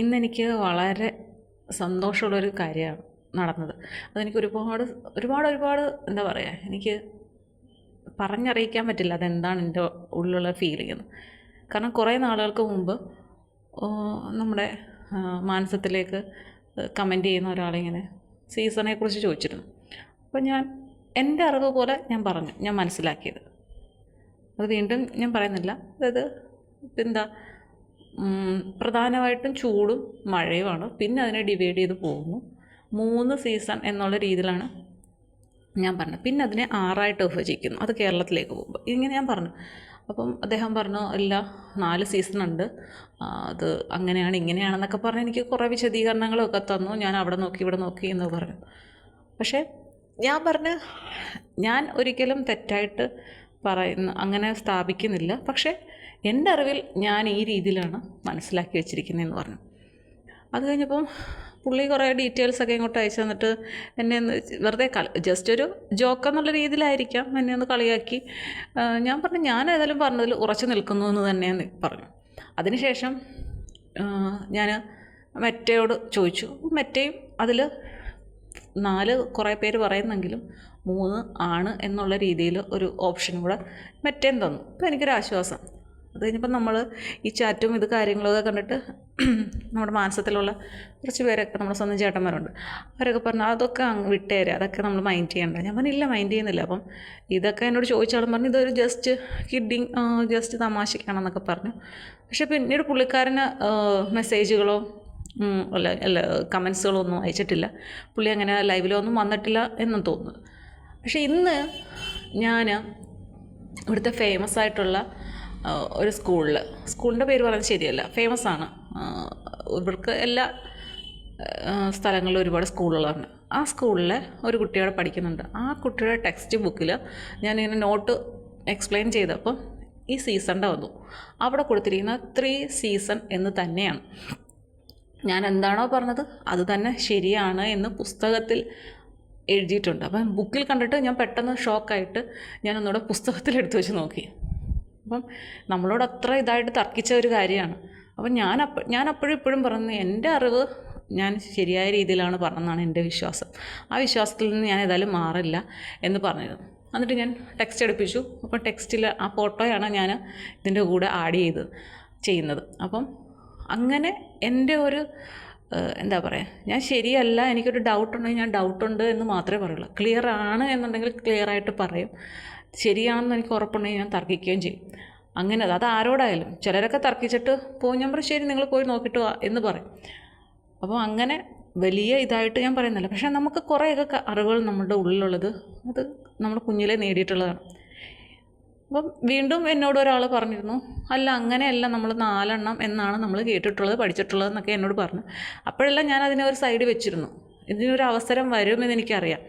ഇന്നെനിക്ക് വളരെ സന്തോഷമുള്ളൊരു കാര്യമാണ് നടന്നത്. അതെനിക്ക് ഒരുപാട് ഒരുപാട് ഒരുപാട് എന്താ പറയുക, എനിക്ക് പറഞ്ഞറിയിക്കാൻ പറ്റില്ല അതെന്താണ് എൻ്റെ ഉള്ളിലുള്ള ഫീലിംഗ് എന്ന്. കാരണം കുറേ നാളുകൾക്ക് മുമ്പ് നമ്മുടെ മാനസത്തിലേക്ക് കമൻറ്റ് ചെയ്യുന്ന ഒരാളിങ്ങനെ സീസണെക്കുറിച്ച് ചോദിച്ചിരുന്നു. അപ്പോൾ ഞാൻ എൻ്റെ അറിവ് പോലെ ഞാൻ പറഞ്ഞു, ഞാൻ മനസ്സിലാക്കിയത്. അത് വീണ്ടും ഞാൻ പറയുന്നില്ല. അതായത് എന്താ, പ്രധാനമായിട്ടും ചൂടും മഴയുമാണ്. പിന്നെ അതിനെ ഡിവൈഡ് ചെയ്ത് പോകുന്നു. 3 സീസൺ എന്നുള്ള രീതിയിലാണ് ഞാൻ പറഞ്ഞത്. പിന്നെ അതിനെ 6ആയിട്ട് വിഭജിക്കുന്നു, അത് കേരളത്തിലേക്ക് പോകുമ്പോൾ. ഇങ്ങനെ ഞാൻ പറഞ്ഞു. അപ്പം അദ്ദേഹം പറഞ്ഞു, ഇല്ല 4 സീസണുണ്ട്, അത് അങ്ങനെയാണ് ഇങ്ങനെയാണെന്നൊക്കെ പറഞ്ഞ് എനിക്ക് കുറേ വിശദീകരണങ്ങളൊക്കെ തന്നു. ഞാൻ അവിടെ നോക്കി ഇവിടെ നോക്കി എന്ന് പറഞ്ഞു. പക്ഷേ ഞാൻ പറഞ്ഞ്, ഞാൻ ഒരിക്കലും തെറ്റായിട്ട് അങ്ങനെ സ്ഥാപിക്കുന്നില്ല. പക്ഷേ എൻ്റെ അറിവിൽ ഞാൻ ഈ രീതിയിലാണ് മനസ്സിലാക്കി വെച്ചിരിക്കുന്നതെന്ന് പറഞ്ഞു. അത് കഴിഞ്ഞപ്പം പുള്ളി കുറേ ഡീറ്റെയിൽസൊക്കെ ഇങ്ങോട്ട് അയച്ചു തന്നിട്ട് എന്നെ ഒന്ന് വെറുതെ ജസ്റ്റ് ഒരു ജോക്ക് എന്നുള്ള രീതിയിലായിരിക്കാം എന്നെ ഒന്ന് കളിയാക്കി. ഞാൻ പറഞ്ഞു, ഞാൻ ഏതായാലും പറഞ്ഞതിൽ ഉറച്ചു നിൽക്കുന്നു എന്ന് തന്നെ പറഞ്ഞു. അതിനുശേഷം ഞാൻ മെറ്റയോട് ചോദിച്ചു. മെറ്റയും അതിൽ 4 കുറേ പേര് പറയുന്നെങ്കിലും 3 ആണ് എന്നുള്ള രീതിയിൽ ഒരു ഓപ്ഷനും കൂടെ മെറ്റയും തന്നു. അപ്പോൾ എനിക്കൊരാശ്വാസം. അത് കഴിഞ്ഞപ്പോൾ നമ്മൾ ഈ ചാറ്റും ഇത് കാര്യങ്ങളൊക്കെ കണ്ടിട്ട് നമ്മുടെ മാനസത്തിലുള്ള കുറച്ച് പേരൊക്കെ, നമ്മുടെ സ്വന്തം ചേട്ടന്മാരുണ്ട്, അവരൊക്കെ പറഞ്ഞു അതൊക്കെ അങ്ങ് വിട്ടേരെ, അതൊക്കെ നമ്മൾ മൈൻഡ് ചെയ്യണ്ട. ഞാൻ പറഞ്ഞില്ല, മൈൻഡ് ചെയ്യുന്നില്ല. അപ്പം ഇതൊക്കെ എന്നോട് ചോദിച്ചാലും പറഞ്ഞു ഇതൊരു ജസ്റ്റ് കിഡിങ്, ജസ്റ്റ് തമാശയ്ക്കാണെന്നൊക്കെ പറഞ്ഞു. പക്ഷേ പിന്നീട് പുള്ളിക്കാരന് മെസ്സേജുകളോ അല്ല കമൻസുകളൊന്നും അയച്ചിട്ടില്ല. പുള്ളി അങ്ങനെ ലൈവിലൊന്നും വന്നിട്ടില്ല എന്നും തോന്നുന്നു. പക്ഷേ ഇന്ന് ഞാൻ ഇവിടുത്തെ ഫേമസ് ആയിട്ടുള്ള ഒരു സ്കൂളിൻ്റെ പേര് പറയുന്നത് ശരിയല്ല, ഫേമസ് ആണ്, ഇവർക്ക് എല്ലാ സ്ഥലങ്ങളിലും ഒരുപാട് സ്കൂളുകളാണ്. ആ സ്കൂളിലെ ഒരു കുട്ടിയോടെ പഠിക്കുന്നുണ്ട്. ആ കുട്ടിയുടെ ടെക്സ്റ്റ് ബുക്കിൽ ഞാനിങ്ങനെ നോട്ട് എക്സ്പ്ലെയിൻ ചെയ്തപ്പോൾ ഈ സീസണിൻ്റെ വന്നു. അവിടെ കൊടുത്തിരിക്കുന്ന 3 സീസൺ എന്ന് തന്നെയാണ്. ഞാൻ എന്താണോ പറഞ്ഞത് അത് തന്നെ ശരിയാണ് എന്ന് പുസ്തകത്തിൽ എഴുതിയിട്ടുണ്ട്. അപ്പം ബുക്കിൽ കണ്ടിട്ട് ഞാൻ പെട്ടെന്ന് ഷോക്കായിട്ട് ഞാൻ ഒന്നുകൂടെ പുസ്തകത്തിൽ എടുത്തു വെച്ച് നോക്കി. അപ്പം നമ്മളോട് അത്ര ഇതായിട്ട് തർക്കിച്ച ഒരു കാര്യമാണ്. അപ്പം ഞാൻ അപ്പോഴും ഇപ്പോഴും പറഞ്ഞു, എൻ്റെ അറിവ് ഞാൻ ശരിയായ രീതിയിലാണ് പറഞ്ഞതെന്നാണ് എൻ്റെ വിശ്വാസം. ആ വിശ്വാസത്തിൽ നിന്ന് ഞാൻ ഏതായാലും മാറില്ല എന്ന് പറഞ്ഞിരുന്നു. എന്നിട്ട് ഞാൻ ടെക്സ്റ്റ് എടുപ്പിച്ചു. അപ്പം ടെക്സ്റ്റിൽ ആ ഫോട്ടോയാണ് ഞാൻ ഇതിൻ്റെ കൂടെ ആഡ് ചെയ്യുന്നത്. അപ്പം അങ്ങനെ എൻ്റെ ഒരു എന്താ പറയുക, ഞാൻ ശരിയല്ല, എനിക്കൊരു ഡൗട്ടുണ്ടെങ്കിൽ ഞാൻ ഡൗട്ടുണ്ട് എന്ന് മാത്രമേ പറയുള്ളൂ. ക്ലിയർ ആണ് എന്നുണ്ടെങ്കിൽ ക്ലിയറായിട്ട് പറയും. ശരിയാണെന്ന് എനിക്ക് ഉറപ്പുണ്ടെങ്കിൽ ഞാൻ തർക്കിക്കുകയും ചെയ്യും. അങ്ങനെ അത് ആരോടായാലും. ചിലരൊക്കെ തർക്കിച്ചിട്ട് പോകും, ഞാൻ പറയും ശരി നിങ്ങൾ പോയി നോക്കിയിട്ട് വാ എന്ന് പറയും. അപ്പോൾ അങ്ങനെ വലിയ ഇതായിട്ട് ഞാൻ പറയുന്നില്ല. പക്ഷേ നമുക്ക് കുറേയൊക്കെ അറിവുകൾ നമ്മുടെ ഉള്ളിലുള്ളത് അത് നമ്മൾ കുഞ്ഞിലേ നേടിയിട്ടുള്ളതാണ്. അപ്പം വീണ്ടും എന്നോട് ഒരാൾ പറഞ്ഞിരുന്നു, അല്ല അങ്ങനെയല്ല, നമ്മൾ 4 എണ്ണം എന്നാണ് നമ്മൾ കേട്ടിട്ടുള്ളത് പഠിച്ചിട്ടുള്ളത് എന്നൊക്കെ എന്നോട് പറഞ്ഞു. അപ്പോഴെല്ലാം ഞാൻ അതിനെ ഒരു സൈഡ് വെച്ചിരുന്നു. ഇതിനൊരു അവസരം വരുമെന്ന് എനിക്കറിയാം.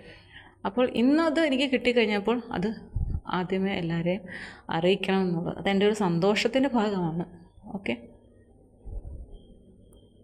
അപ്പോൾ ഇന്നത് എനിക്ക് കിട്ടിക്കഴിഞ്ഞപ്പോൾ അത് ആദ്യമേ എല്ലാവരെയും അറിയിക്കണം എന്നുള്ളത് അതെൻ്റെ ഒരു സന്തോഷത്തിൻ്റെ ഭാഗമാണ്. ഓക്കെ.